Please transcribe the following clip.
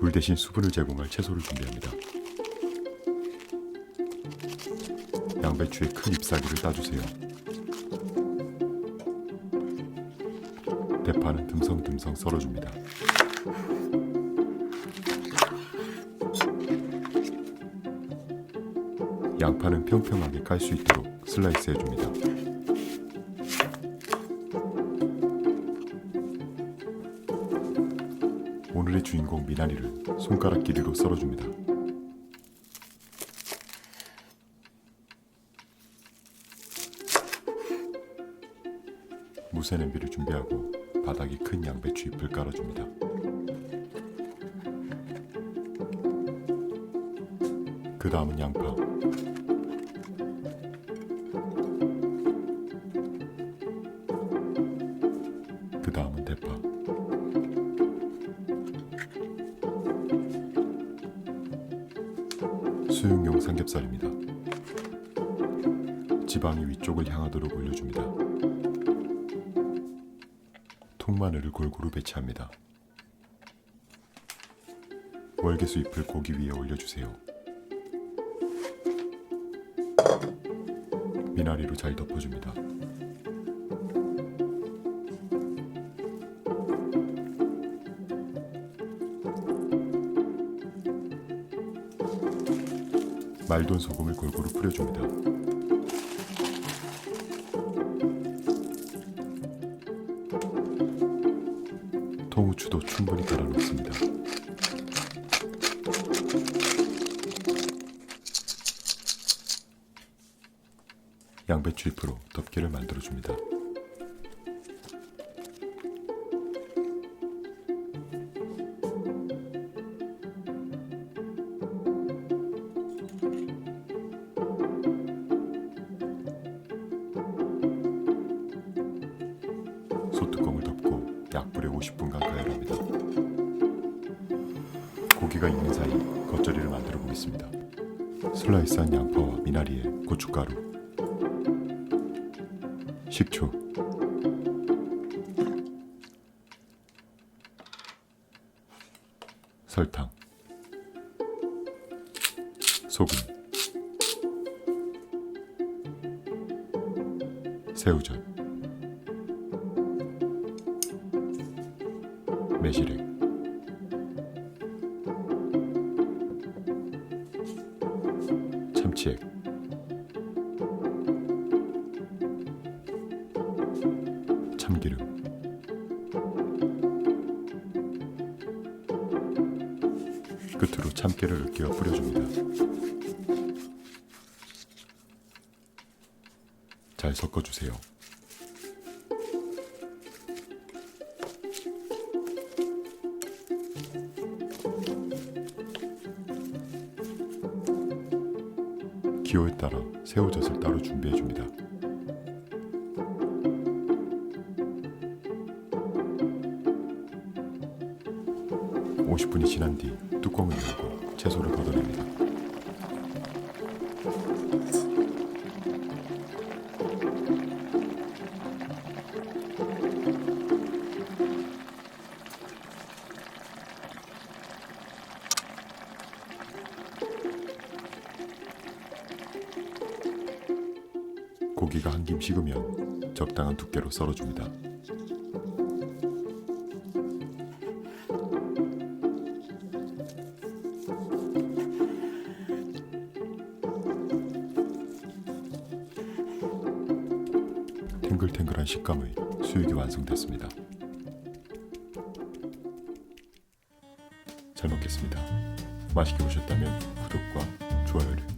물 대신 수분을 제공할 채소를 준비합니다. 양배추의 큰 잎사귀를 따주세요. 대파는 듬성듬성 썰어줍니다. 양파는 평평하게 깔 수 있도록 슬라이스 해줍니다. 오늘의 주인공 미나리를 손가락 길이로 썰어줍니다. 무쇠 냄비를 준비하고 바닥에 큰 양배추 잎을 깔아줍니다. 그 다음은 양파, 그 다음은 대파, 수육용 삼겹살입니다. 지방이 위쪽을 향하도록 올려줍니다. 통마늘을 골고루 배치합니다. 월계수 잎을 고기 위에 올려주세요. 미나리로 잘 덮어줍니다. 말돈 소금을 골고루 뿌려줍니다. 통후추도 충분히 갈아 넣습니다. 양배추 잎으로 덮개를 만들어줍니다. 소뚜껑을 덮고 약불에 50분간 가열합니다. 고기가 익는 사이 겉절이를 만들어 보겠습니다. 슬라이스한 양파와 미나리에 고춧가루, 식초, 설탕, 소금, 새우젓, 매실액, 참치액, 참기름, 끝으로 참깨를 으깨어 뿌려줍니다. 잘 섞어주세요. 기호에 따라 새우젓을 따로 준비해줍니다. (50분이) 지난 뒤 뚜껑을 열고 채소를 걷어냅니다. 고기가 한 김 식으면 적당한 두께로 썰어줍니다. 탱글탱글한 식감의 수육이 완성됐습니다. 잘 먹겠습니다. 맛있게 보셨다면 구독과 좋아요를